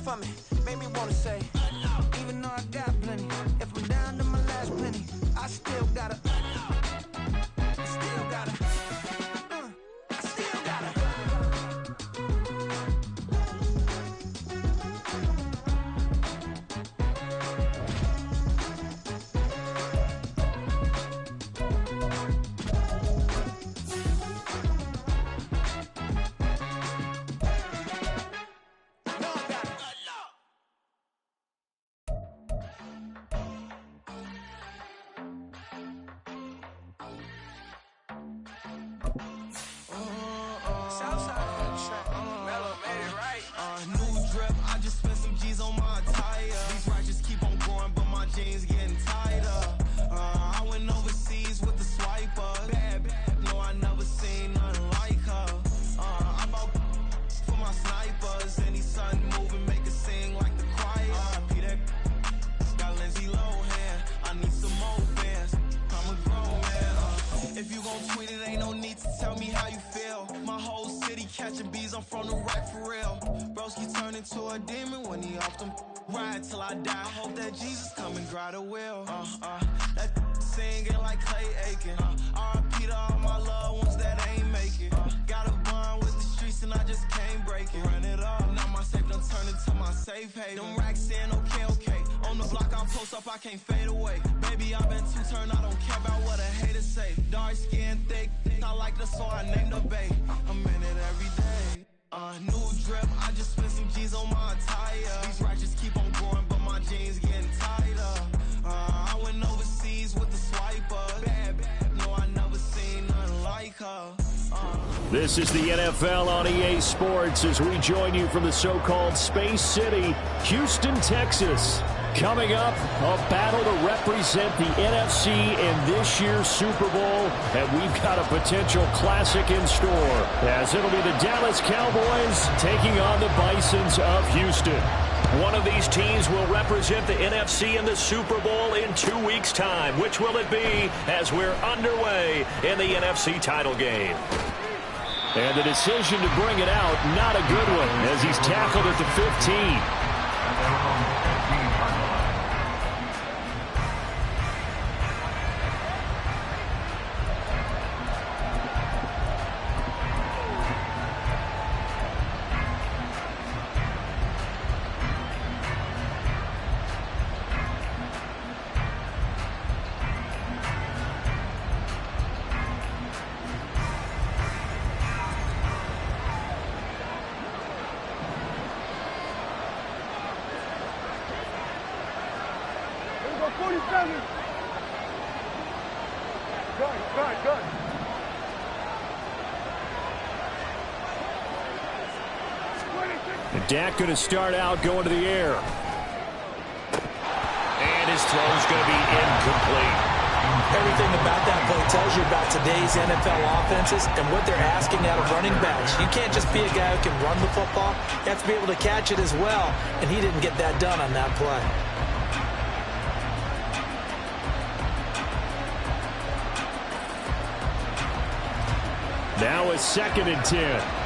for me, made me wanna say, even though I got plenty, if I'm down to my last penny, I still gotta, I still gotta, I still gotta. I can't fade away. Baby, I've been too turned, I don't care about what a hater say. Dark skin, thick, I like the so I named the bae. I'm in it every day. New drip, I just spent some G's on my attire. These righteous keep on growing, but my jeans getting tighter. I went overseas with the swiper. Bad, no, I never seen nothing like her. This is the NFL on EA Sports as we join you from the so-called Space City, Houston, Texas. Coming up, a battle to represent the NFC in this year's Super Bowl, and we've got a potential classic in store, as it'll be the Dallas Cowboys taking on the Bisons of Houston. One of these teams will represent the NFC in the Super Bowl in 2 weeks' time. Which will it be as we're underway in the NFC title game? And the decision to bring it out, not a good one, as he's tackled at the 15. Dak going to start out going to the air. And his throw is going to be incomplete. Everything about that play tells you about today's NFL offenses and what they're asking out of running backs. You can't just be a guy who can run the football. You have to be able to catch it as well, and he didn't get that done on that play. Now a 2nd and 10.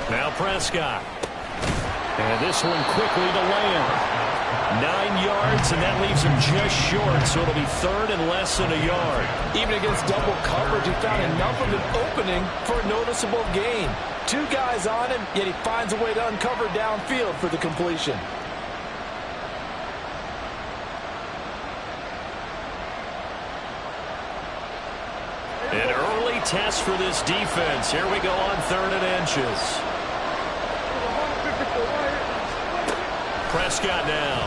Now Prescott. And this one quickly to land. 9 yards, and that leaves him just short, so it'll be 3rd and less than a yard. Even against double coverage, he found enough of an opening for a noticeable gain. 2 guys on him, yet he finds a way to uncover downfield for the completion. An early test for this defense. Here we go on 3rd and inches. Prescott now.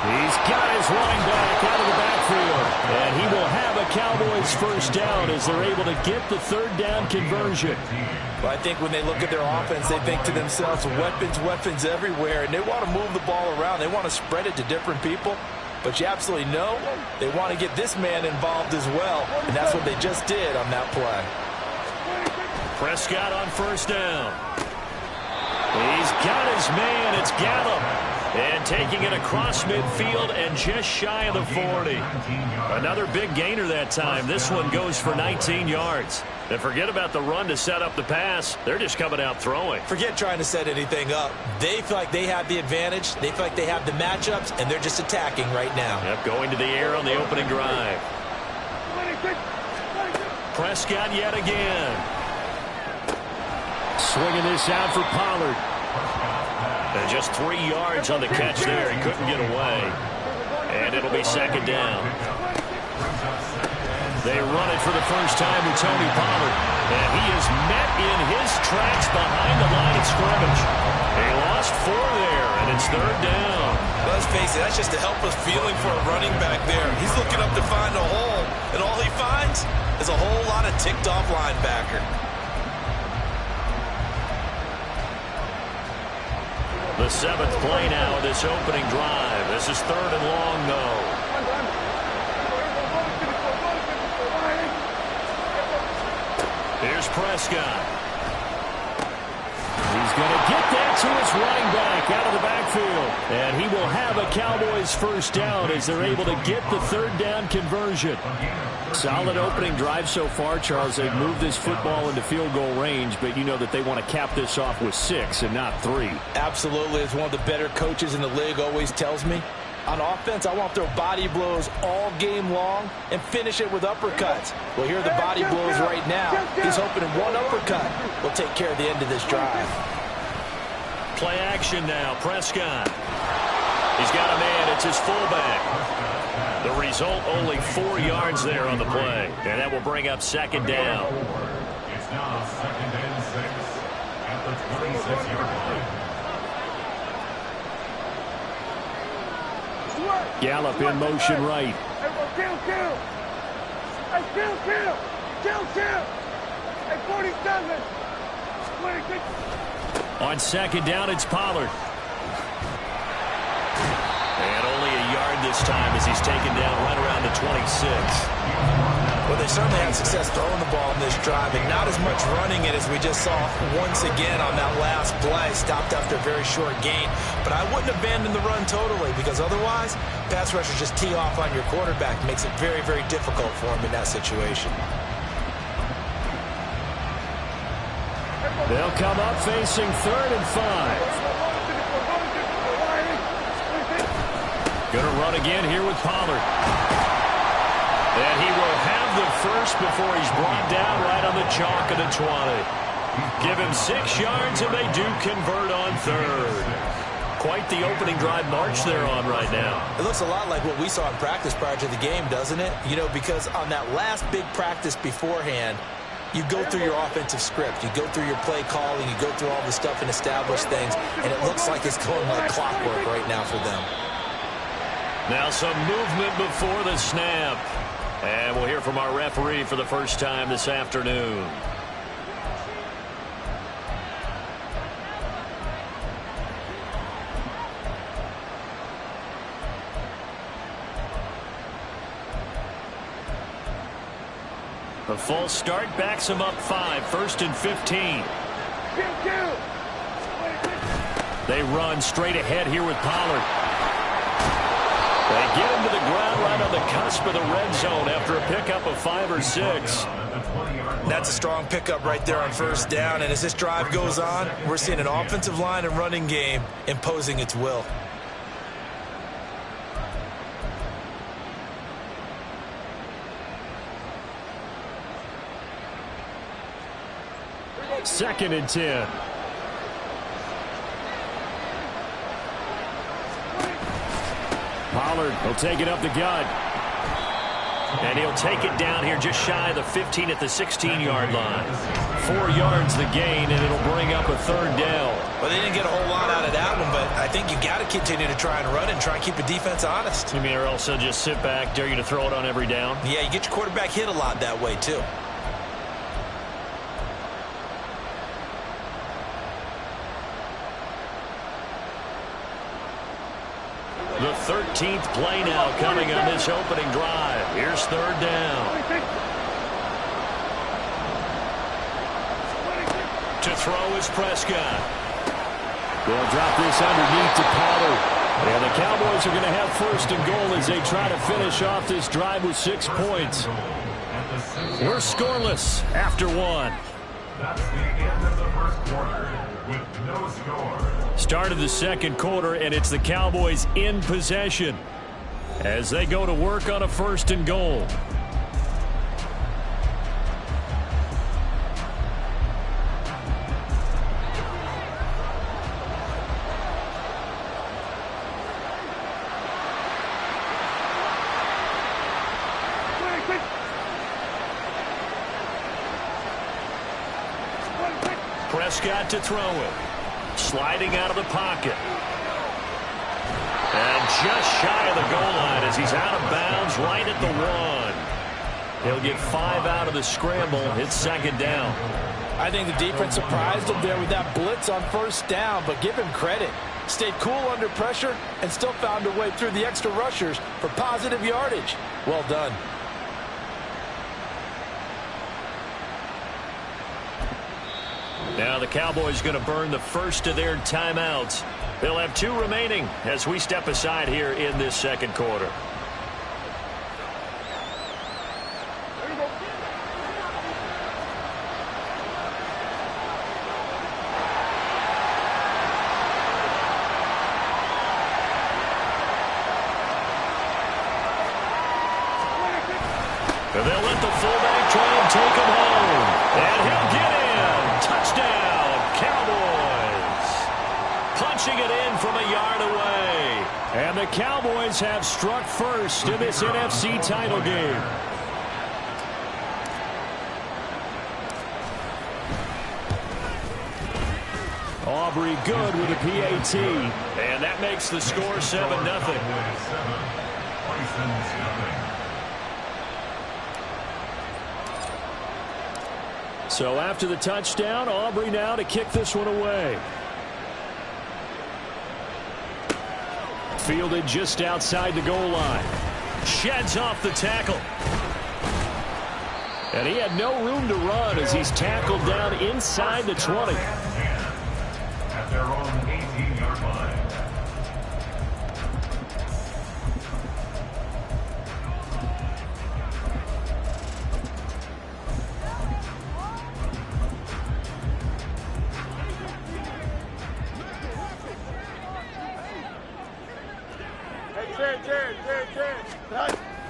He's got his running back out of the backfield. And he will have a Cowboys first down as they're able to get the 3rd down conversion. Well, I think when they look at their offense, they think to themselves, weapons everywhere. And they want to move the ball around. They want to spread it to different people. But you absolutely know they want to get this man involved as well. And that's what they just did on that play. Prescott on first down. He's got his man. It's Gallup. And taking it across midfield and just shy of the 40. Another big gainer that time. This one goes for 19 yards. And forget about the run to set up the pass. They're just coming out throwing. Forget trying to set anything up. They feel like they have the advantage. They feel like they have the matchups, and they're just attacking right now. Yep, going to the air on the opening drive. Prescott yet again. Swinging this out for Pollard. And just 3 yards on the catch there. He couldn't get away. And it'll be second down. They run it for the first time with Tony Pollard. And he is met in his tracks behind the line of scrimmage. He lost 4 there, and it's third down. Let's face it, that's just a helpless feeling for a running back there. He's looking up to find a hole, and all he finds is a whole lot of ticked-off linebacker. The 7th play now of this opening drive. This is third and long, though. Here's Prescott. He's going to get that to his running back out of the backfield. And he will have a Cowboys first down as they're able to get the third down conversion. Solid opening drive so far, Charles. They've moved this football into field goal range, but you know that they want to cap this off with 6 and not 3. Absolutely. As one of the better coaches in the league always tells me, on offense, I want to throw body blows all game long and finish it with uppercuts. Well, here are the body blows right now. He's hoping one uppercut will take care of the end of this drive. Play action now. Prescott. He's got a man. It's his fullback. The result, only 4 yards there on the play. And that will bring up second down. It's now second and 6 at the 26-yard line. Gallup in motion right. Kill. Hey, 47. On second down, it's Pollard. And only a yard this time as he's taken down right around the 26. Well, they certainly had success throwing the ball in this drive, and not as much running it as we just saw once again on that last play. Stopped after a very short gain. But I wouldn't abandon the run totally, because otherwise, pass rushers just tee off on your quarterback. Makes it very, very difficult for him in that situation. They'll come up facing 3rd and 5. Going to run again here with Pollard. And he will have the first before he's brought down right on the chalk of the 20. Give him 6 yards, and they do convert on 3rd. Quite the opening drive march they're on right now. It looks a lot like what we saw in practice prior to the game, doesn't it? You know, because on that last big practice beforehand, you go through your offensive script. You go through your play calling. You go through all the stuff and establish things. And it looks like it's going like clockwork right now for them. Now some movement before the snap. And we'll hear from our referee for the first time this afternoon. A false start backs him up 5, 1st and 15. They run straight ahead here with Pollard. They get him to the ground right on the cusp of the red zone after a pickup of 5 or 6. That's a strong pickup right there on first down. And as this drive goes on, we're seeing an offensive line and running game imposing its will. Second and 10. Pollard will take it up the gut. And he'll take it down here just shy of the 15 at the 16-yard line. 4 yards the gain, and it'll bring up a third down. Well, they didn't get a whole lot out of that one, but I think you got to continue to try and run and try and keep the defense honest. You mean, or also just sit back, dare you to throw it on every down? Yeah, you get your quarterback hit a lot that way, too. The 13th play now coming on this opening drive. Here's third down. To throw is Prescott. They'll drop this underneath to Pollard. And the Cowboys are going to have first and goal as they try to finish off this drive with 6 points. We're scoreless after 1. That's the end of the first quarter with no score. Start of the second quarter, and it's the Cowboys in possession as they go to work on a first and goal. Prescott to throw it. Sliding out of the pocket. And just shy of the goal line as he's out of bounds right at the 1. He'll get 5 out of the scramble. It's second down. I think the defense surprised him there with that blitz on first down, but give him credit. Stayed cool under pressure and still found a way through the extra rushers for positive yardage. Well done. Now the Cowboys going to burn the first of their timeouts. They'll have 2 remaining as we step aside here in this second quarter. And they'll let the fullback try and take him home. And he'll get in. Touchdown, Cowboys. Punching it in from a yard away. And the Cowboys have struck first in this NFC title game. Aubrey good with a PAT. And that makes the score 7-0. So after the touchdown, Aubrey now to kick this one away. Fielded just outside the goal line. Sheds off the tackle. And he had no room to run as he's tackled down inside the 20. At their own 18-yard line.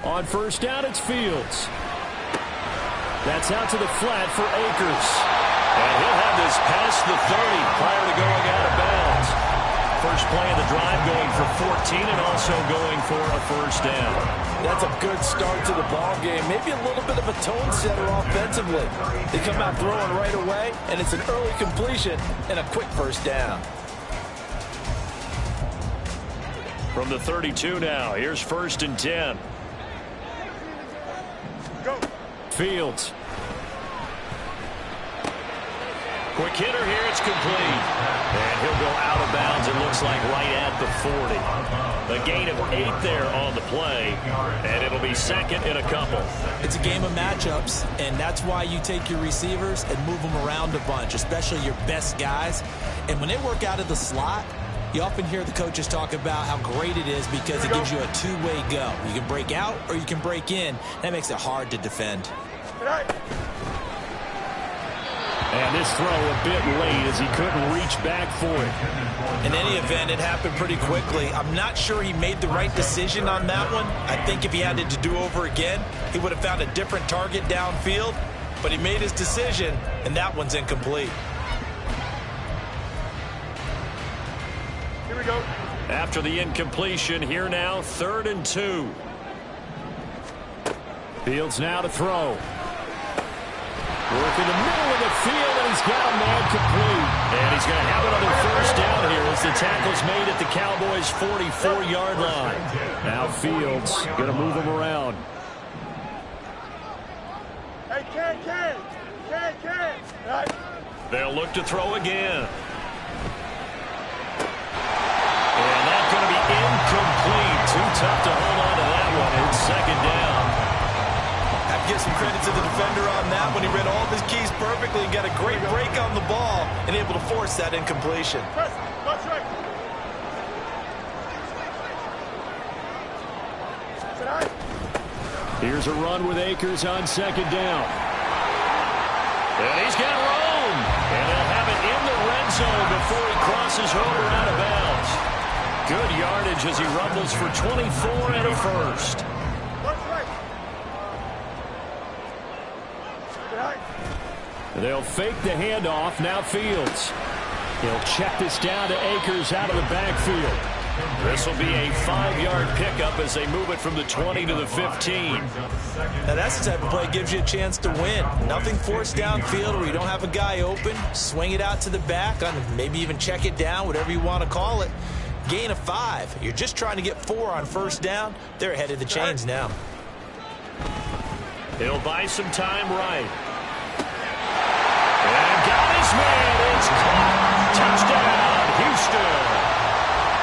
On first down, it's Fields. That's out to the flat for Akers. And he'll have this past the 30 prior to going out of bounds. First play of the drive going for 14 and also going for a first down. That's a good start to the ball game. Maybe a little bit of a tone setter offensively. They come out throwing right away, and it's an early completion and a quick first down. From the 32 now, here's first and 10. Go. Fields. Quick hitter here, it's complete. And he'll go out of bounds, it looks like right at the 40. A gain of 8 there on the play, and it'll be second in a couple. It's a game of matchups, and that's why you take your receivers and move them around a bunch, especially your best guys. And when they work out of the slot, you often hear the coaches talk about how great it is because it gives you a two-way go. You can break out or you can break in. That makes it hard to defend. And this throw a bit late as he couldn't reach back for it. In any event, it happened pretty quickly. I'm not sure he made the right decision on that one. I think if he had it to do over again, he would have found a different target downfield. But he made his decision, and that one's incomplete. Here we go. After the incompletion, here now, 3rd and 2. Fields now to throw. Work in the middle of the field, and he's got a man complete. And he's going to have another first down here as the tackle's made at the Cowboys' 44-yard line. Now Fields going to move him around. Hey, Ken. Right. They'll look to throw again. And that's going to be incomplete. Too tough to hold on to that one. It's second down. Have to give some credit to the defender on that when he read all of his keys perfectly and got a great break on the ball and able to force that incompletion. Press. Watch right. Here's a run with Akers on second down. And he's got room. And he'll have it in the red zone before he crosses over out of bounds. Good yardage as he rumbles for 24 and a first. They'll fake the handoff. Now Fields. He'll check this down to Akers out of the backfield. This will be a 5-yard pickup as they move it from the 20 to the 15. Now that's the type of play that gives you a chance to win. Nothing forced downfield where you don't have a guy open. Swing it out to the back, maybe even check it down, whatever you want to call it. Gain of 5. You're just trying to get 4 on first down. They're ahead of the chains now. He'll buy some time right. And got his man. It's caught. Touchdown, Houston.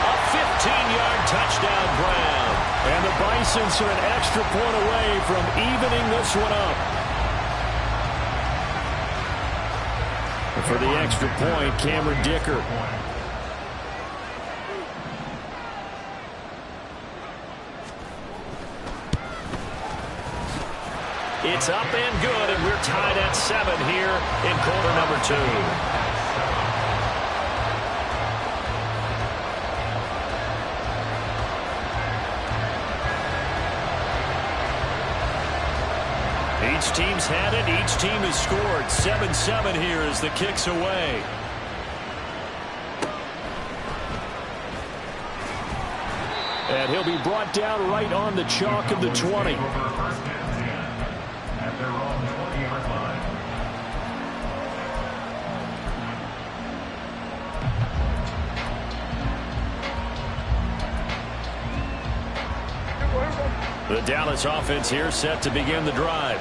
A 15-yard touchdown, Brown. And the Bisons are an extra point away from evening this one up. And for the extra point, Cameron Dicker. It's up and good, and we're tied at 7 here in quarter number 2. Each team's had it. Each team has scored. 7-7 here as the kick's away. And he'll be brought down right on the chalk of the 20. At their own 20-yard line. The Dallas offense here set to begin the drive.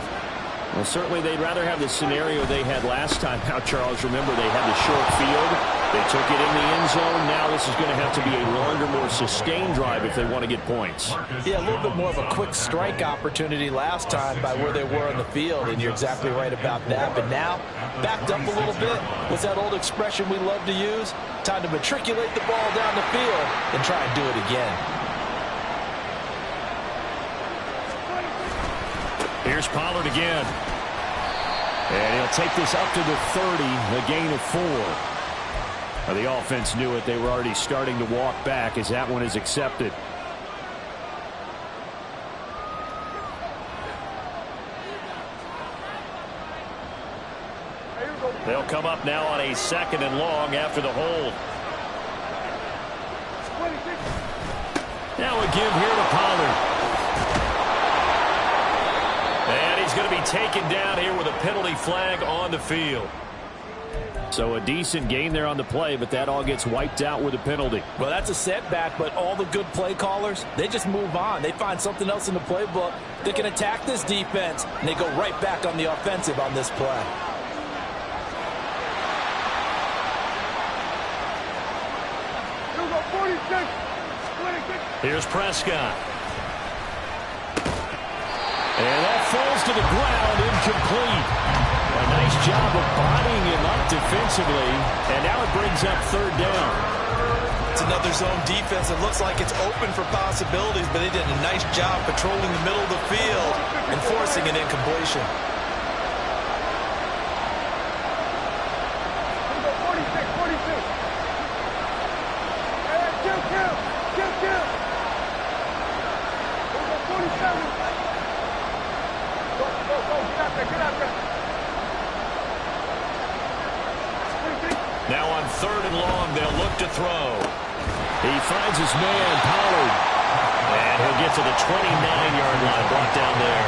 Well, certainly they'd rather have the scenario they had last time out, Charles. Remember, they had the short field. They took it in the end zone. Now this is going to have to be a longer, more sustained drive if they want to get points. Yeah, a little bit more of a quick strike opportunity last time by where they were on the field, and you're exactly right about that. But now, backed up a little bit. What's that old expression we love to use? Time to matriculate the ball down the field and try and do it again. Here's Pollard again. And he'll take this up to the 30, a gain of 4. Now, the offense knew it. They were already starting to walk back as that one is accepted. They'll come up now on a 2nd and long after the hold. Now a give here to Pollard. And he's going to be taken down here with a penalty flag on the field. So a decent gain there on the play, but that all gets wiped out with a penalty. Well, that's a setback, but all the good play callers, they just move on. They find something else in the playbook. They can attack this defense, and they go right back on the offensive on this play. Here's Prescott. And that falls to the ground, incomplete. A nice job of bodying him up defensively, and now it brings up 3rd down. It's another zone defense. It looks like it's open for possibilities, but they did a nice job patrolling the middle of the field and forcing an incompletion. Now on 3rd and long, they'll look to throw. He finds his man, Pollard. And he'll get to the 29-yard line, brought down there.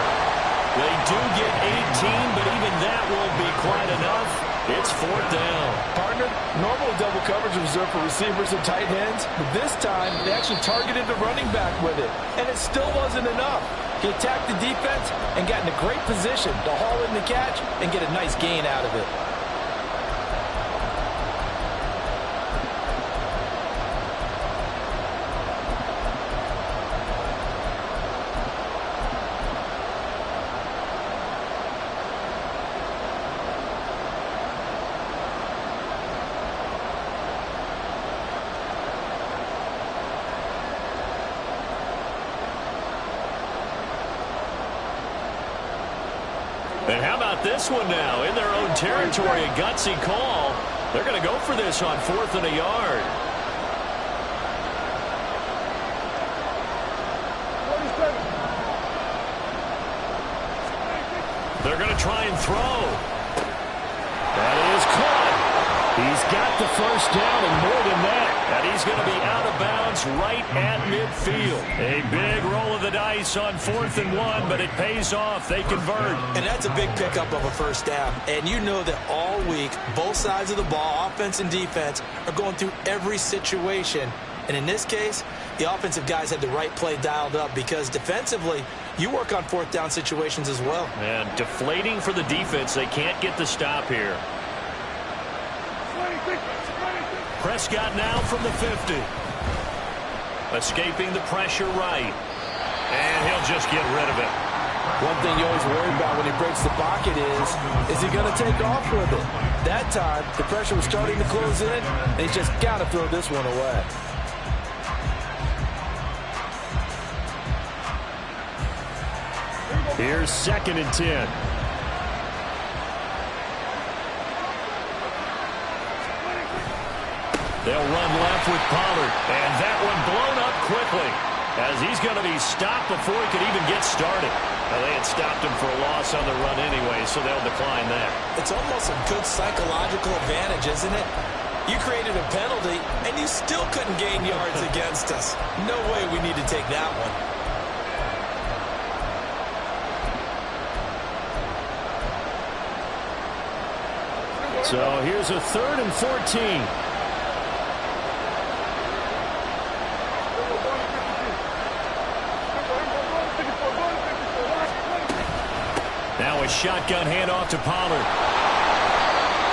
They do get 18, but even that won't be quite enough. It's 4th down. Partner, normally double coverage is reserved for receivers and tight ends, but this time they actually targeted the running back with it, and it still wasn't enough. He attacked the defense and got in a great position to haul in the catch and get a nice gain out of it. And how about this one now? In their own territory, a gutsy call. They're going to go for this on 4th and a yard. They're going to try and throw. That is caught. He's got the first down and more than that. And he's going to be out of bounds right at midfield. A big roll of the dice on 4th and 1, but it pays off. They convert. And that's a big pickup of a first down. And you know that all week, both sides of the ball, offense and defense, are going through every situation. And in this case, the offensive guys had the right play dialed up because defensively, you work on 4th down situations as well. And deflating for the defense. They can't get the stop here. Prescott now from the 50. Escaping the pressure right. And he'll just get rid of it. One thing you always worry about when he breaks the pocket is he going to take off with it? That time, the pressure was starting to close in, and he's just got to throw this one away. Here's 2nd and 10. They'll run left with Pollard, and that one blown up quickly as he's going to be stopped before he could even get started. Now, they had stopped him for a loss on the run anyway, so they'll decline that. It's almost a good psychological advantage, isn't it? You created a penalty, and you still couldn't gain yards against us. No way we need to take that one. So here's a 3rd and 14. Now a shotgun handoff to Pollard.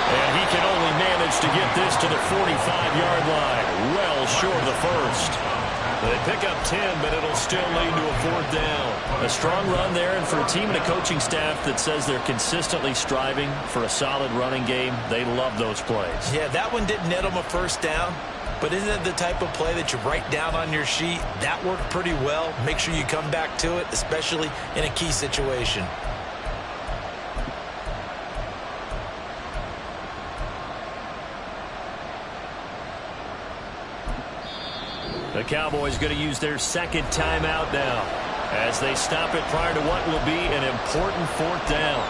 And he can only manage to get this to the 45-yard line. Well short of the first. They pick up 10, but it'll still lead to a 4th down. A strong run there, and for a team and a coaching staff that says they're consistently striving for a solid running game, they love those plays. Yeah, that one didn't net them a first down, but isn't it the type of play that you write down on your sheet? That worked pretty well. Make sure you come back to it, especially in a key situation. The Cowboys going to use their 2nd timeout now as they stop it prior to what will be an important 4th down.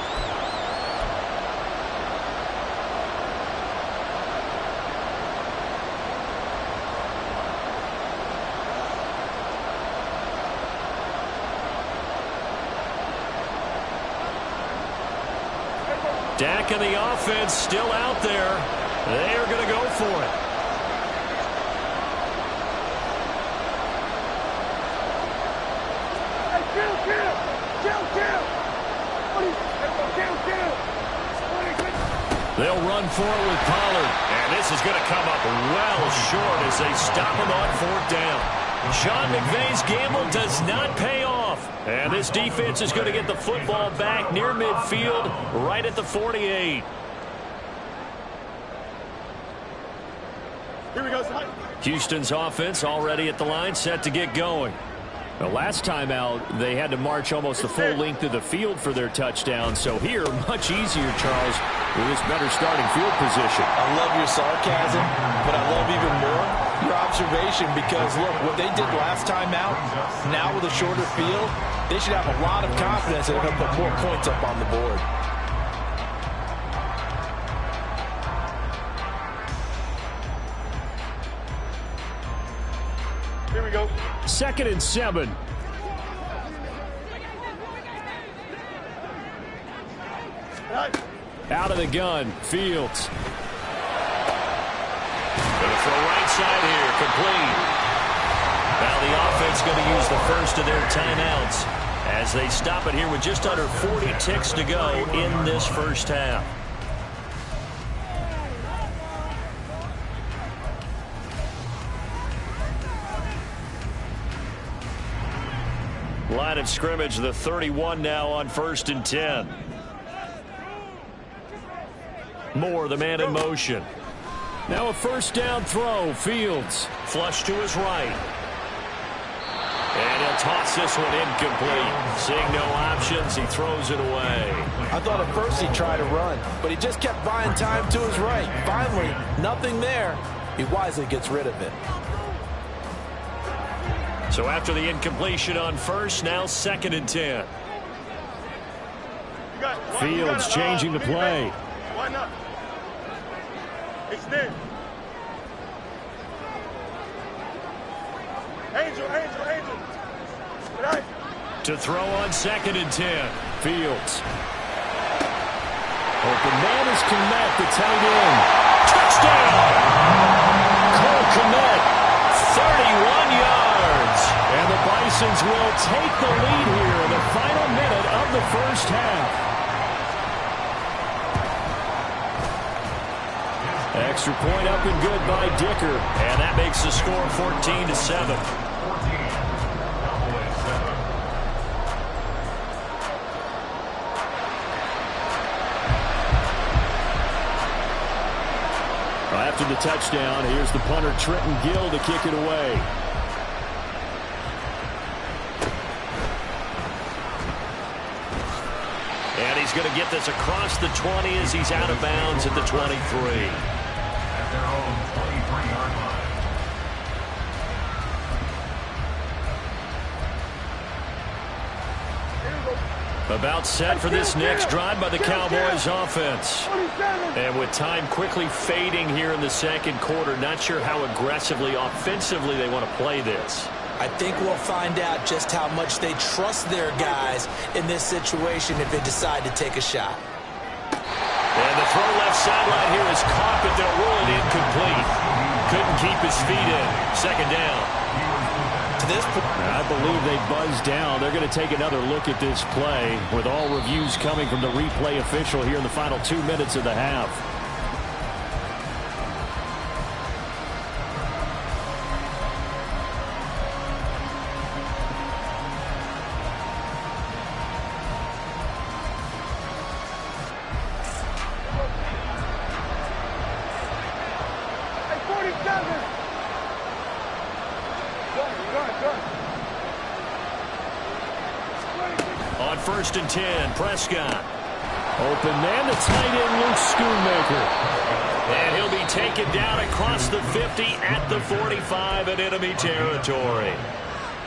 Dak and the offense still out there. They are going to go for it. They'll run for it with Pollard. And this is going to come up well short as they stop him on 4th down. Sean McVay's gamble does not pay off. And this defense is going to get the football back near midfield, right at the 48. Here we go. Houston's offense already at the line, set to get going. The last time out, they had to march almost the full length of the field for their touchdown. So here, much easier, Charles, with this better starting field position. I love your sarcasm, but I love even more your observation because, look, what they did last time out, now with a shorter field, they should have a lot of confidence that they're going to put more points up on the board. Here we go. 2nd and 7. Out of the gun, Fields. Going to throw right side here, complete. Now the offense going to use the first of their timeouts as they stop it here with just under 40 ticks to go in this first half. Line of scrimmage, the 31 now on 1st and 10. Moore, the man in motion. Now a 1st down throw. Fields flush to his right. And he'll toss this one incomplete. Seeing no options, he throws it away. I thought at first he tried to run, but he just kept buying time to his right. Finally, nothing there. He wisely gets rid of it. So after the incompletion on first, now 2nd and 10. Fields changing the play. Why not? Extend. Angel. Right. To throw on 2nd and 10. Fields. Open man is Kmet, the tight end. Touchdown! Cole Kmet, 31 yards. And the Bisons will take the lead here in the final minute of the first half. Extra point up and good by Dicker. And that makes the score 14-7. After the touchdown, here's the punter Trenton Gill to kick it away. And he's going to get this across the 20 as he's out of bounds at the 23. At their own 23-yard line. About set for this next drive by the Cowboys offense. And with time quickly fading here in the second quarter, not sure how aggressively, offensively they want to play this. I think we'll find out just how much they trust their guys in this situation if they decide to take a shot. And the throw left sideline here is caught, but they'll roll it incomplete. Couldn't keep his feet in. 2nd down. I believe they buzzed down. They're going to take another look at this play with all reviews coming from the replay official here in the final 2 minutes of the half. On 1st and 10, Prescott. Open man, the tight end, Luke Schoonmaker. And he'll be taken down across the 50 at the 45 in enemy territory.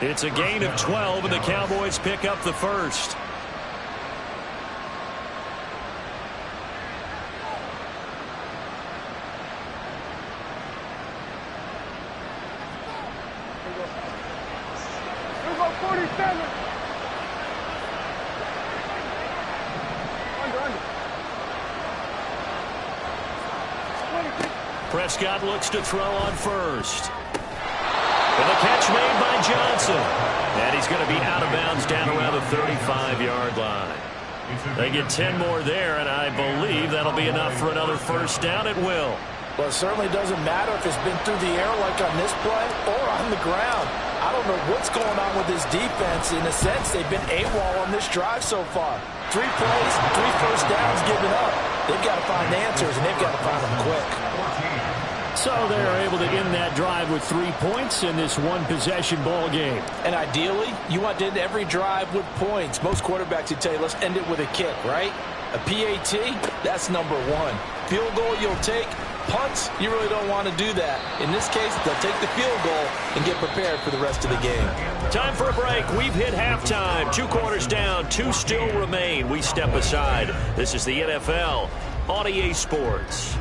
It's a gain of 12, and the Cowboys pick up the first. Here's my 47. Prescott looks to throw on first. And the catch made by Johnson. And he's going to be out of bounds down around the 35-yard line. They get 10 more there, and I believe that'll be enough for another first down. It will. Well, it certainly doesn't matter if it's been through the air like on this play or on the ground. I don't know what's going on with this defense. In a sense, they've been AWOL on this drive so far. 3 plays, 3 first downs given up. They've got to find answers, and they've got to find them quick. So they're able to end that drive with 3 points in this one-possession ball game. And ideally, you want to end every drive with points. Most quarterbacks would tell you, let's end it with a kick, right? A PAT, that's number 1. Field goal you'll take. Punts, you really don't want to do that. In this case, they'll take the field goal and get prepared for the rest of the game. Time for a break. We've hit halftime. 2 quarters down, 2 still remain. We step aside. This is the NFL on EA Sports.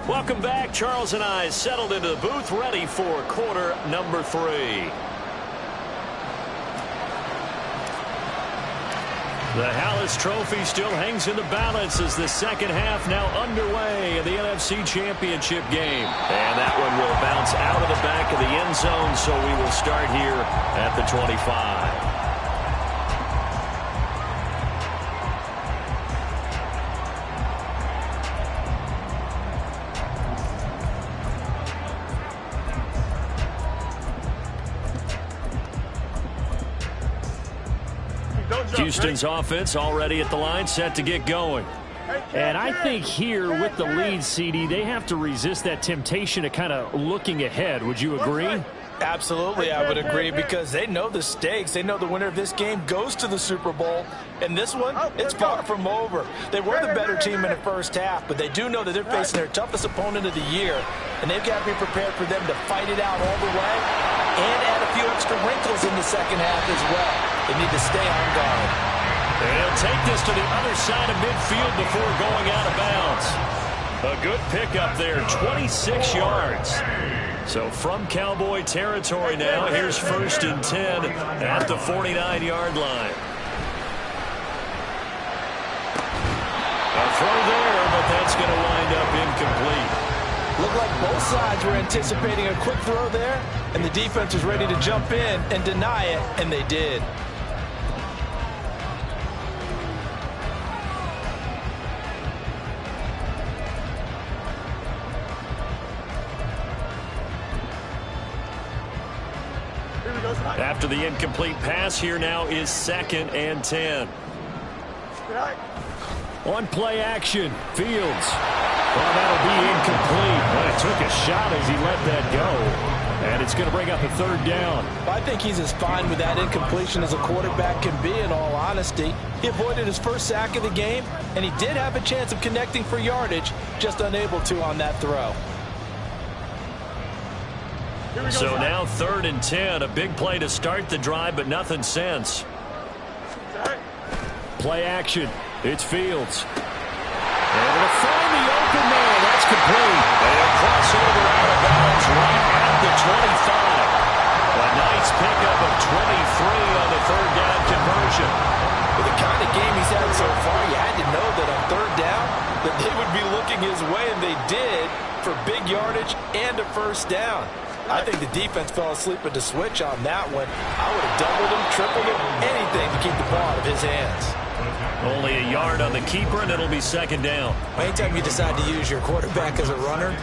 Welcome back. Charles and I settled into the booth, ready for quarter number 3. The Hallis Trophy still hangs in the balance as the second half now underway in the NFC Championship game. And that one will bounce out of the back of the end zone, so we will start here at the 25. Houston's offense already at the line, set to get going. And I think here with the lead, CD, they have to resist that temptation of kind of looking ahead. Would you agree? Absolutely, I would agree, because they know the stakes. They know the winner of this game goes to the Super Bowl. And this one, it's far from over. They were the better team in the first half, but they do know that they're facing their toughest opponent of the year, and they've got to be prepared for them to fight it out all the way and add a few extra wrinkles in the second half as well. They need to stay on guard. And he'll take this to the other side of midfield before going out of bounds. A good pickup there, 26 yards. So from Cowboy territory now, here's 1st and 10 at the 49-yard line. A throw there, but that's going to wind up incomplete. Looked like both sides were anticipating a quick throw there, and the defense was ready to jump in and deny it, and they did. After the incomplete pass, here now is 2nd and 10. On play action, Fields. Well, that'll be incomplete. But it took a shot as he let that go. And it's going to bring up a 3rd down. I think he's as fine with that incompletion as a quarterback can be, in all honesty. He avoided his first sack of the game, and he did have a chance of connecting for yardage, just unable to on that throw. So now 3rd and 10, a big play to start the drive, but nothing since. Play action. It's Fields. And it'll find the open man. That's complete. They'll cross over out of bounds right at the 25. A nice pickup of 23 on the 3rd down conversion. With the kind of game he's had so far, you had to know that on 3rd down that they would be looking his way, and they did, for big yardage and a 1st down. I think the defense fell asleep at the switch on that one. I would have doubled him, tripled him, anything to keep the ball out of his hands. Only a yard on the keeper, and it'll be 2nd down. Anytime you decide to use your quarterback as a runner,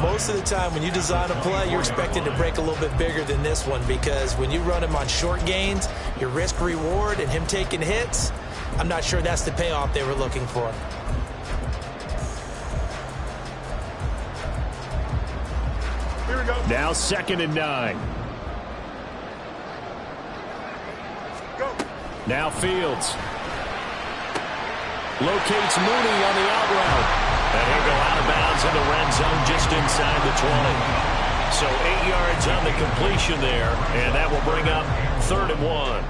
most of the time when you design a play, you're expected to break a little bit bigger than this one, because when you run him on short gains, your risk-reward and him taking hits, I'm not sure that's the payoff they were looking for. Now 2nd and 9. Go. Now Fields. Locates Mooney on the out route. And he'll go out of bounds in the red zone just inside the 20. So 8 yards on the completion there, and that will bring up 3rd and 1.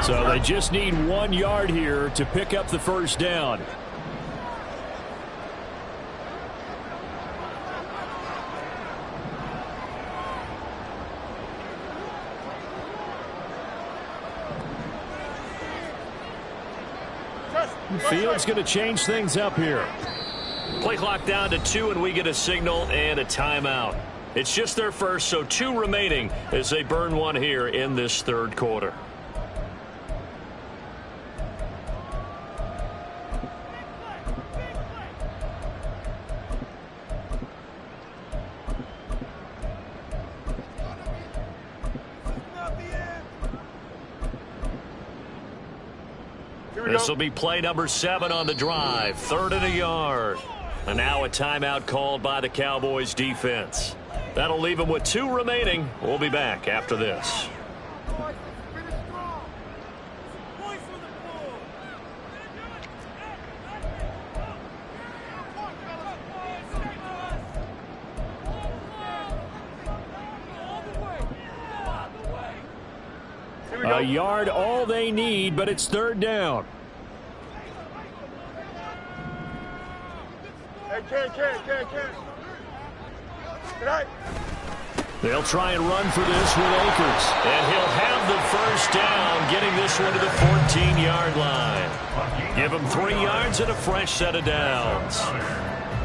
So they just need 1 yard here to pick up the 1st down. Fields going to change things up here. Play clock down to 2, and we get a signal and a timeout. It's just their first, so 2 remaining as they burn 1 here in this 3rd quarter. This will be play number 7 on the drive. 3rd and a yard. And now a timeout called by the Cowboys defense. That'll leave them with 2 remaining. We'll be back after this. A yard all they need, but it's 3rd down. Hey, Ken. They'll try and run for this with Akers. And he'll have the 1st down, getting this one to the 14-yard line. Give him 3 yards and a fresh set of downs.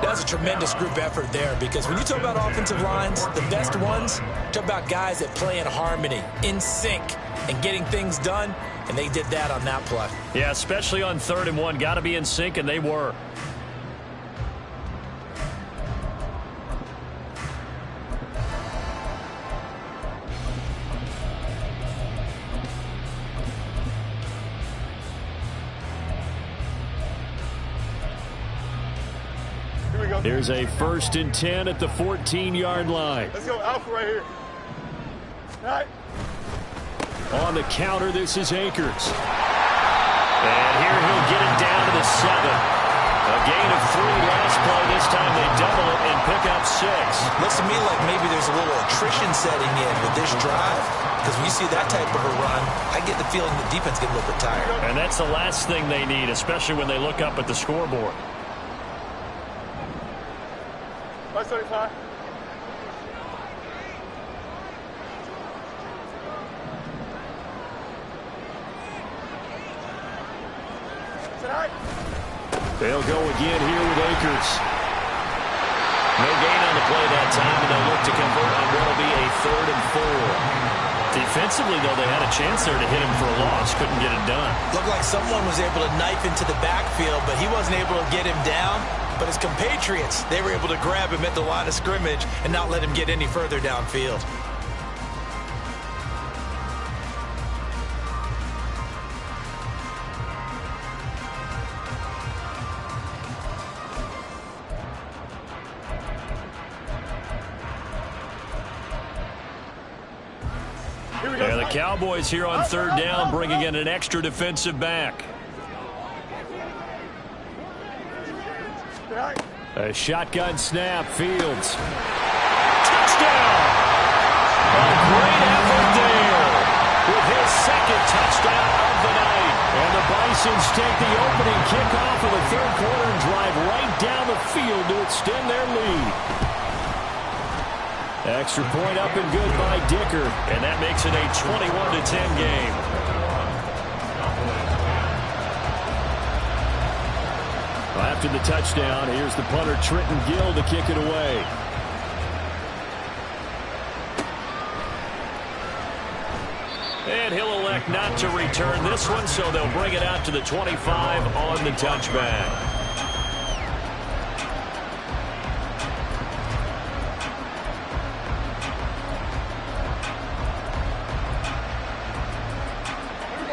That's a tremendous group effort there, because when you talk about offensive lines, the best ones, talk about guys that play in harmony, in sync, and getting things done, and they did that on that play. Yeah, especially on 3rd and 1. Got to be in sync, and they were. Here's a 1st and 10 at the 14-yard line. Let's go Alpha right here. All right. On the counter, this is Akers. And here he'll get it down to the 7. A gain of 3 last play. This time they double it and pick up 6. Looks to me like maybe there's a little attrition setting in with this drive. Because when you see that type of a run, I get the feeling the defense get a little bit tired. And that's the last thing they need, especially when they look up at the scoreboard. 575. They'll go again here with Akers. No gain on the play that time, and they'll look to convert on what will be a 3rd and 4. Defensively, though, they had a chance there to hit him for a loss. Couldn't get it done. Looked like someone was able to knife into the backfield, but he wasn't able to get him down. But his compatriots, they were able to grab him at the line of scrimmage and not let him get any further downfield. And the Cowboys here on 3rd down, bringing in an extra defensive back. A shotgun snap, Fields. Touchdown! A great effort there with his 2nd touchdown of the night. And the Bisons take the opening kickoff of the 3rd quarter and drive right down the field to extend their lead. Extra point up and good by Dicker, and that makes it a 21-10 game. After the touchdown, here's the punter Trenton Gill to kick it away. And he'll elect not to return this one, so they'll bring it out to the 25 on the touchback.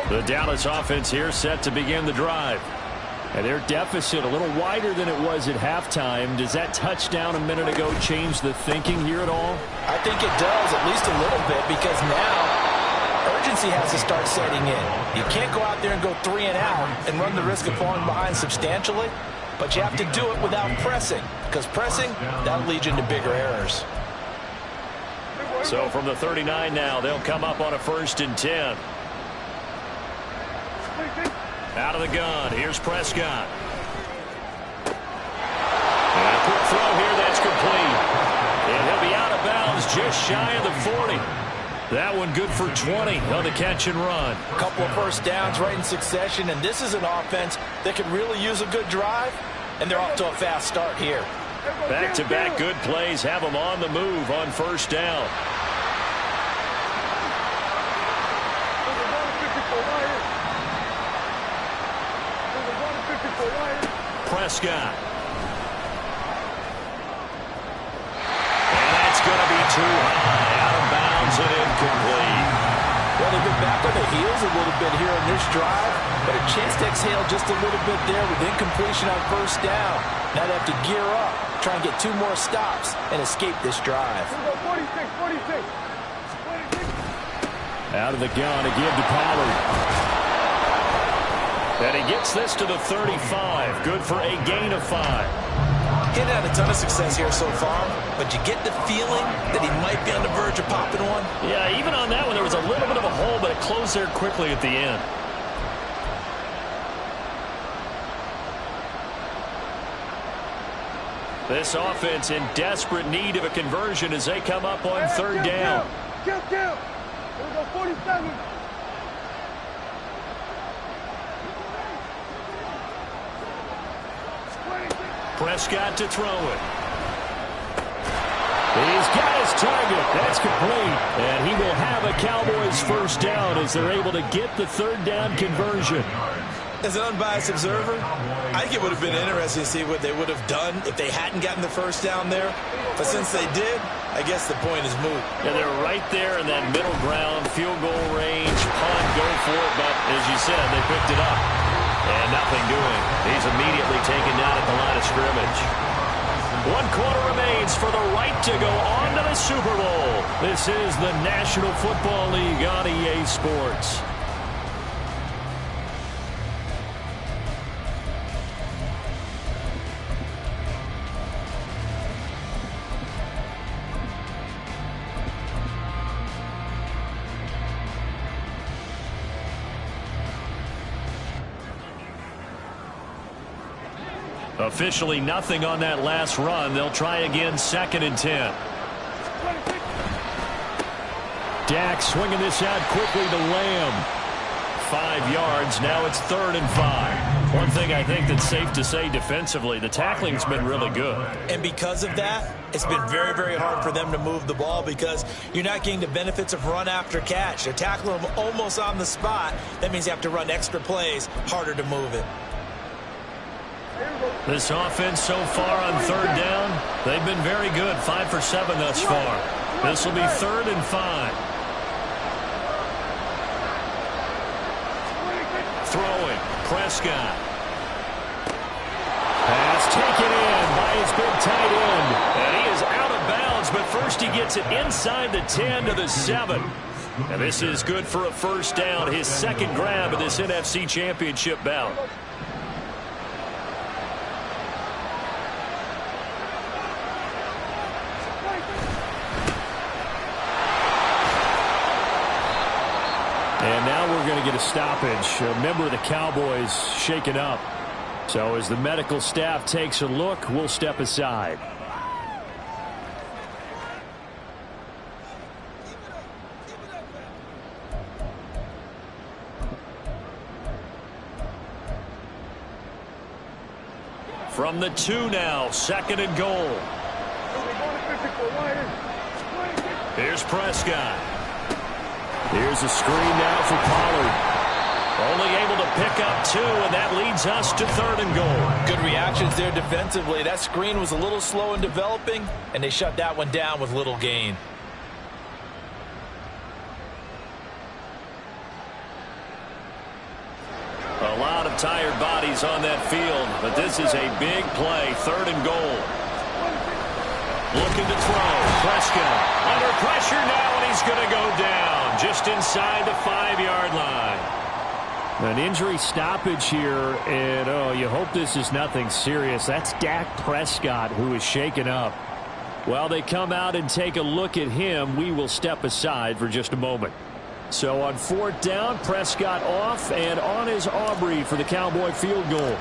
The Dallas offense here set to begin the drive. And their deficit a little wider than it was at halftime. Does that touchdown a minute ago change the thinking here at all? I think it does, at least a little bit, because now urgency has to start setting in. You can't go out there and go 3 and out and run the risk of falling behind substantially, but you have to do it without pressing, because pressing, that'll lead you into bigger errors. So from the 39 now, they'll come up on a 1st and 10. Out of the gun, here's Prescott. And a quick throw here, that's complete. And he'll be out of bounds just shy of the 40. That one good for 20 on the catch and run. A couple of 1st downs right in succession, and this is an offense that could really use a good drive, and they're off to a fast start here. Back-to-back good plays have them on the move on 1st down. Prescott. And that's going to be too high. Out of bounds and incomplete. Well, they've been back on their heels a little bit here in this drive, but a chance to exhale just a little bit there with incompletion on 1st down. Now they have to gear up, try and get 2 more stops and escape this drive. 46. Out of the gun to give to Pollard. And he gets this to the 35. Good for a gain of 5. He hadn't had a ton of success here so far, but you get the feeling that he might be on the verge of popping one. Yeah, even on that one, there was a little bit of a hole, but it closed there quickly at the end. This offense in desperate need of a conversion as they come up on 3rd down. Count. Here we go, 47. Prescott to throw it. He's got his target. That's complete. And he will have a Cowboys 1st down as they're able to get the 3rd down conversion. As an unbiased observer, I think it would have been interesting to see what they would have done if they hadn't gotten the 1st down there. But since they did, I guess the point is moot. Yeah, they're right there in that middle ground, field goal range, punt, go for it. But as you said, they picked it up. And nothing doing. He's immediately taken down at the line of scrimmage. 1 quarter remains for the right to go on to the Super Bowl. This is the National Football League on EA Sports. Officially nothing on that last run. They'll try again, 2nd and 10. Dak swinging this out quickly to Lamb. 5 yards. Now it's 3rd and 5. One thing I think that's safe to say defensively, the tackling's been really good. And because of that, it's been very, very hard for them to move the ball because you're not getting the benefits of run after catch. They're tackling them almost on the spot. That means you have to run extra plays, harder to move it. This offense so far on 3rd down, they've been very good. 5 for 7 thus far. This will be 3rd and 5. Throwing, Prescott. Pass taken in by his big tight end. And he is out of bounds, but first he gets it inside the 10 to the 7. And this is good for a 1st down, his 2nd grab of this NFC Championship bout. And now we're going to get a stoppage. A member of the Cowboys shaken up. So as the medical staff takes a look, we'll step aside. From the 2 now, 2nd and goal. Here's Prescott. Here's a screen now for Pollard. Only able to pick up 2, and that leads us to 3rd and goal. Good reactions there defensively. That screen was a little slow in developing, and they shut that one down with little gain. A lot of tired bodies on that field, but this is a big play. 3rd and goal. Looking to throw. Prescott under pressure now, and he's going to go down just inside the 5-yard line. An injury stoppage here, and you hope this is nothing serious. That's Dak Prescott, who is shaken up. While they come out and take a look at him, we will step aside for just a moment. So on 4th down, Prescott off, and on is Aubrey for the Cowboy field goal.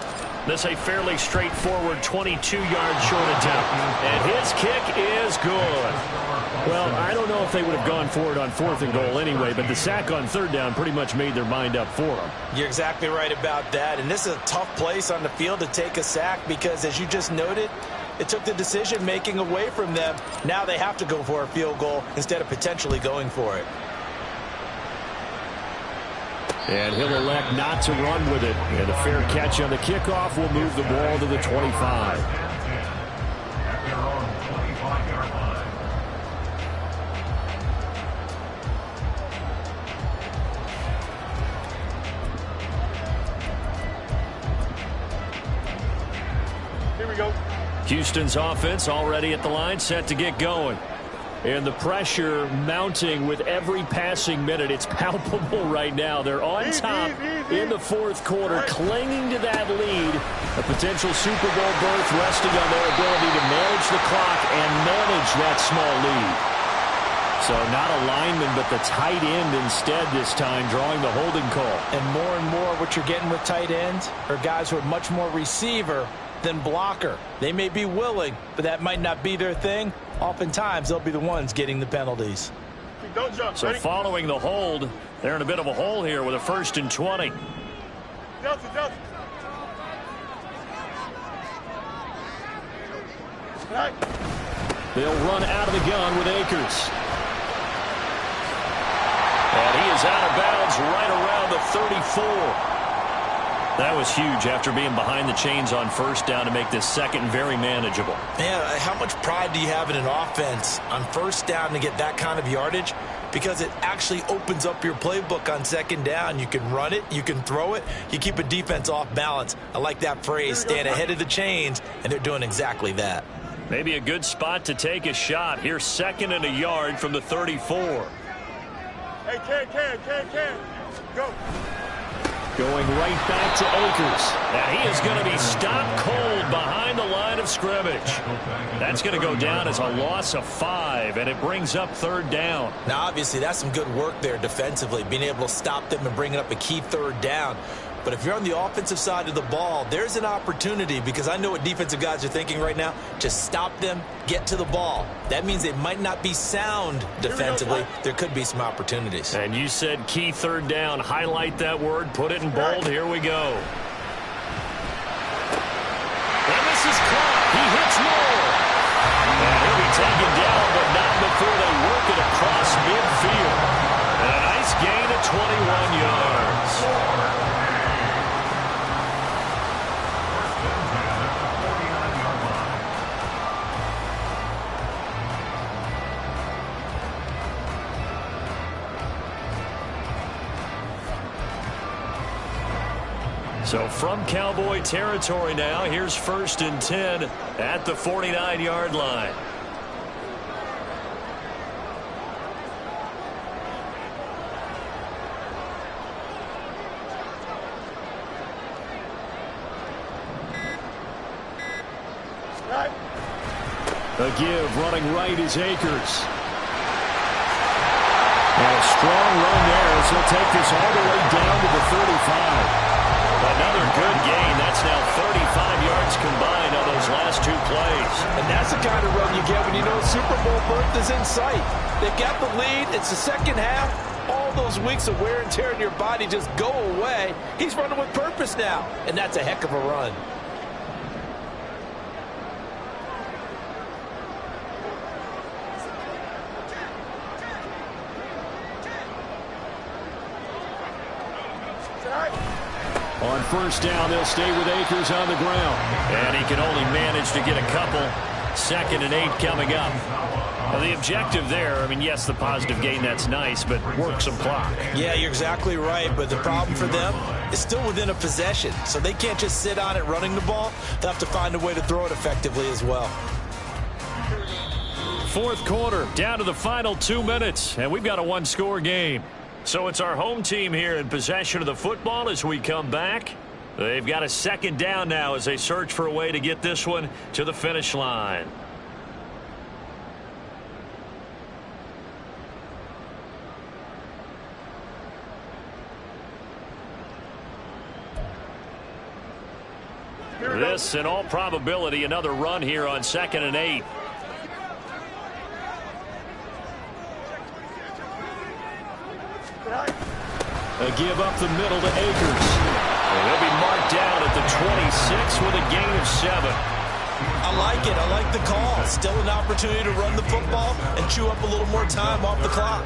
This a fairly straightforward 22-yard short attempt. And his kick is good. Well, I don't know if they would have gone for it on 4th and goal anyway, but the sack on 3rd down pretty much made their mind up for them. You're exactly right about that. And this is a tough place on the field to take a sack because, as you just noted, it took the decision-making away from them. Now they have to go for a field goal instead of potentially going for it. And he'll elect not to run with it. And a fair catch on the kickoff will move the ball to the 25. At their own 25-yard line. Here we go. Houston's offense already at the line, set to get going. And the pressure mounting with every passing minute. It's palpable right now. They're on top in the 4th quarter, clinging to that lead. A potential Super Bowl berth resting on their ability to manage the clock and manage that small lead. So not a lineman, but the tight end instead this time, drawing the holding call. And more what you're getting with tight ends are guys who are much more receiver than blocker. They may be willing, but that might not be their thing. Oftentimes, they'll be the ones getting the penalties. Don't jump. So following the hold, they're in a bit of a hole here with a 1st and 20. Delta. Right. They'll run out of the gun with Akers. And he is out of bounds right around the 34. That was huge after being behind the chains on 1st down to make this 2nd very manageable. Man, how much pride do you have in an offense on 1st down to get that kind of yardage? Because it actually opens up your playbook on 2nd down. You can run it, you can throw it, you keep a defense off balance. I like that phrase, staying ahead of the chains, and they're doing exactly that. Maybe a good spot to take a shot. Here's 2nd and a yard from the 34. Hey, Ken. Go. Going right back to Akers. And he is going to be stopped cold behind the line of scrimmage. That's going to go down as a loss of 5, and it brings up 3rd down. Now, obviously, that's some good work there defensively, being able to stop them and bringing up a key 3rd down. But if you're on the offensive side of the ball, there's an opportunity, because I know what defensive guys are thinking right now. Just stop them, get to the ball. That means they might not be sound defensively. There could be some opportunities. And you said key 3rd down. Highlight that word. Put it in bold. Here we go. And this is caught. He hits Moore. And he'll be taken down, but not before they work it across midfield. And a nice gain of 21 yards. So from Cowboy territory now, here's 1st and 10 at the 49-yard line. A give, running right is Akers. And a strong run there as he'll take this all the way down to the 35. Another good gain. That's now 35 yards combined on those last 2 plays. And that's the kind of run you get when you know Super Bowl berth is in sight. They've got the lead. It's the second half. All those weeks of wear and tear in your body just go away. He's running with purpose now, and that's a heck of a run. On 1st down, they'll stay with Akers on the ground. And he can only manage to get a couple. 2nd and 8 coming up. Well, the objective there, I mean, yes, the positive gain, that's nice, but work some clock. Yeah, you're exactly right, but the problem for them is still within a possession, so they can't just sit on it running the ball. They'll have to find a way to throw it effectively as well. 4th quarter, down to the final 2 minutes, and we've got a 1-score game. So it's our home team here in possession of the football as we come back. They've got a 2nd down now as they search for a way to get this one to the finish line. This, in all probability, another run here on 2nd and 8. A give up the middle to Akers. And he'll be marked down at the 26 with a gain of 7. I like it. I like the call. Still an opportunity to run the football and chew up a little more time off the clock.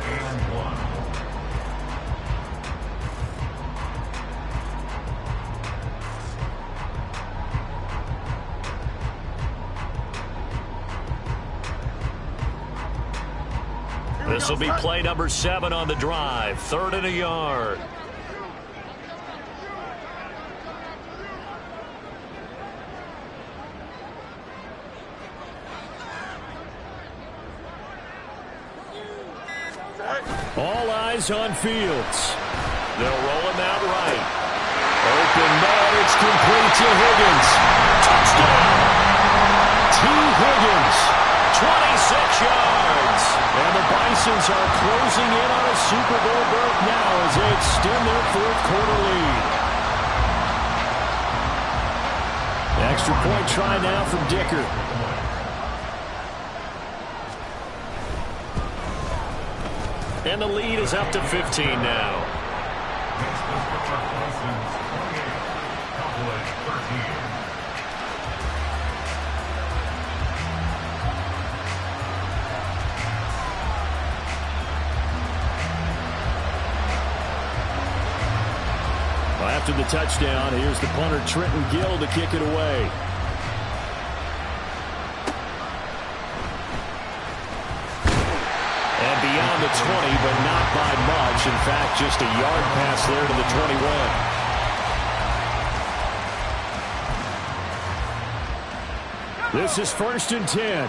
This will be play number 7 on the drive. 3rd and a yard. All eyes on Fields. They'll roll him out right. Open man, it's complete to Higgins. Touchdown! T. Higgins, 26 yards. And the Bisons are closing in on a Super Bowl berth now as they extend their 4th quarter lead. Extra point try now from Dicker. And the lead is up to 15 now. After the touchdown, here's the punter, Trenton Gill, to kick it away. And beyond the 20, but not by much. In fact, just a yard pass there to the 21. This is 1st and 10.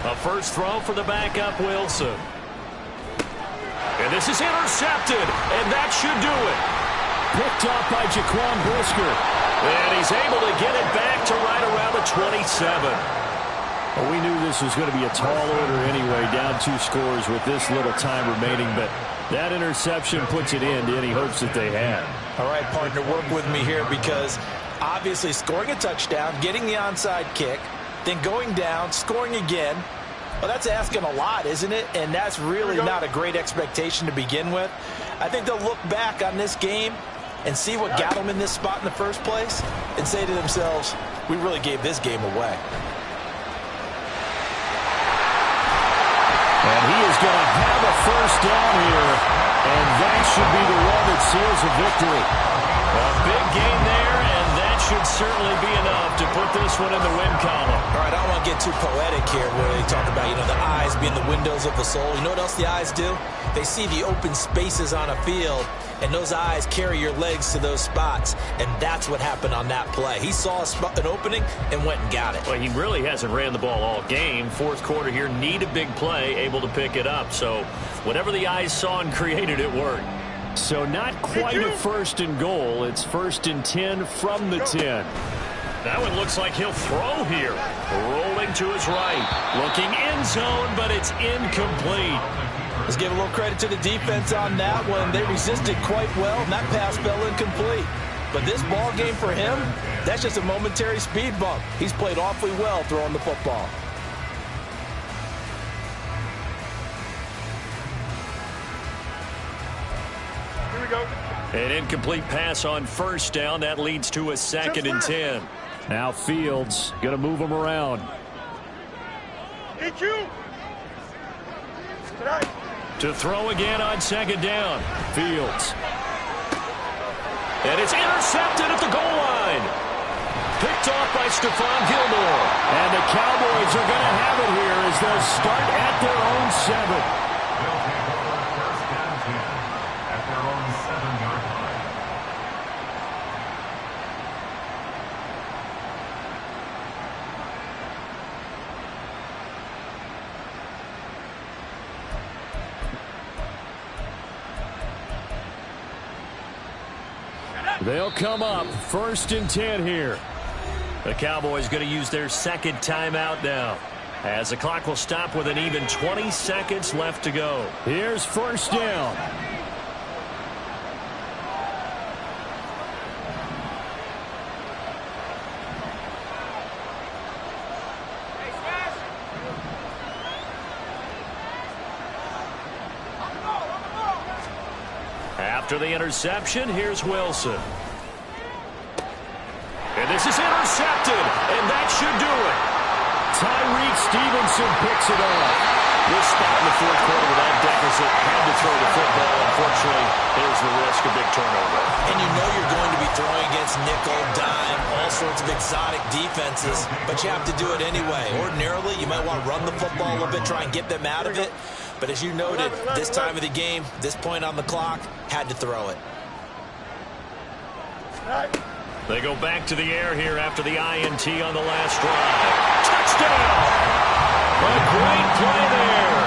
A first throw for the backup Wilson. And this is intercepted, and that should do it. Picked up by Jaquan Brisker. And he's able to get it back to right around the 27. Well, we knew this was going to be a tall order anyway, down 2 scores with this little time remaining, but that interception puts it in to any hopes that they had. All right, partner, work with me here because obviously scoring a touchdown, getting the onside kick, then going down, scoring again. Well, that's asking a lot, isn't it? And that's really not a great expectation to begin with. I think they'll look back on this game and see what got them in this spot in the first place and say to themselves, we really gave this game away. And he is going to have a first down here, and that should be the one that seals a victory. A big gain there, and that should certainly be enough to put this one in the win column. All right, I don't want to get too poetic here where they talk about, the eyes being the windows of the soul. You know what else the eyes do? They see the open spaces on a field, and those eyes carry your legs to those spots, and that's what happened on that play. He saw an opening and went and got it. Well, he really hasn't ran the ball all game. Fourth quarter here, need a big play, able to pick it up. So whatever the eyes saw and created, it worked. So not quite a 1st and goal. It's 1st and 10 from the 10. That one looks like he'll throw here. Rolling to his right. Looking end zone, but it's incomplete. Let's give a little credit to the defense on that one. They resisted quite well, and that pass fell incomplete. But this ball game for him, that's just a momentary speed bump. He's played awfully well throwing the football. Here we go. An incomplete pass on first down. That leads to a 2nd and 10. Now Fields going to move him around. EQ. Tonight. To throw again on 2nd down. Fields. And it's intercepted at the goal line. Picked off by Stephon Gilmore. And the Cowboys are going to have it here as they'll start at their own 7. They'll take over 1st and 10 at their own 7-yard line. They'll come up 1st and 10 here. The Cowboys going to use their 2nd timeout now, as the clock will stop with an even 20 seconds left to go. Here's 1st down. After the interception, here's Wilson. And this is intercepted, and that should do it. Tyreek Stevenson picks it off. This spot in the fourth quarter with that deficit, had to throw the football. Unfortunately, there's the risk of big turnover. And you know you're going to be throwing against nickel, dime, all sorts of exotic defenses, but you have to do it anyway. Ordinarily, you might want to run the football a little bit, try and get them out of it. But as you noted, this time of the game, this point on the clock, had to throw it. They go back to the air here after the INT on the last drive. Touchdown! A great play there.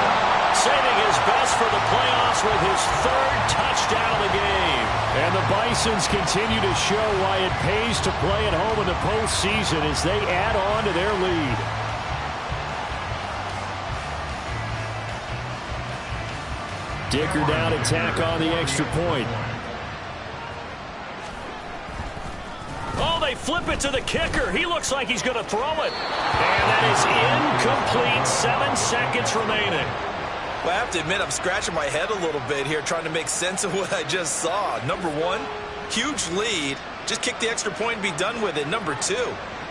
Saving his best for the playoffs with his 3rd touchdown of the game. And the Bisons continue to show why it pays to play at home in the postseason as they add on to their lead. Dicker down to tack on the extra point. Oh, they flip it to the kicker. He looks like he's going to throw it. And that is incomplete. 7 seconds remaining. Well, I have to admit, I'm scratching my head a little bit here trying to make sense of what I just saw. Number 1, huge lead. Just kick the extra point and be done with it. Number 2,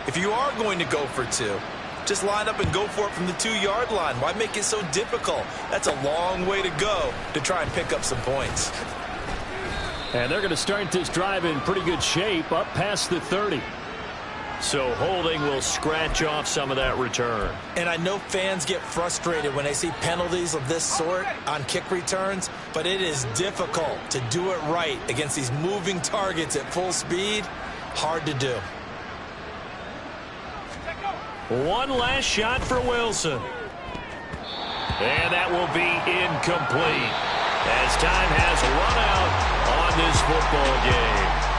if you are going to go for 2, just line up and go for it from the 2-yard line. Why make it so difficult? That's a long way to go to try and pick up some points. And they're going to start this drive in pretty good shape, up past the 30. So holding will scratch off some of that return. And I know fans get frustrated when they see penalties of this sort on kick returns, but it is difficult to do it right against these moving targets at full speed. Hard to do. One last shot for Wilson. And that will be incomplete as time has run out on this football game.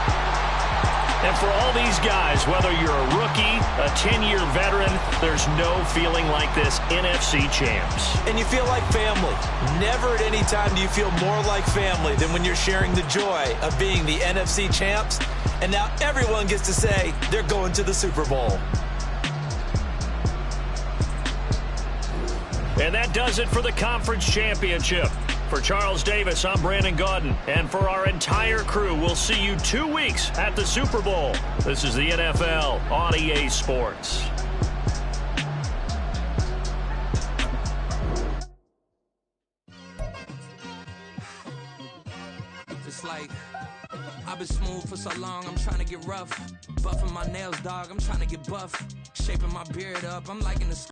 And for all these guys, whether you're a rookie, a 10-year veteran, there's no feeling like this NFC champs. And you feel like family. Never at any time do you feel more like family than when you're sharing the joy of being the NFC champs. And now everyone gets to say they're going to the Super Bowl. And that does it for the conference championship. For Charles Davis, I'm Brandon Gaudin. And for our entire crew, we'll see you 2 weeks at the Super Bowl. This is the NFL on EA Sports. It's like, I've been smooth for so long, I'm trying to get rough. Buffing my nails, dog, I'm trying to get buff. Shaping my beard up, I'm liking the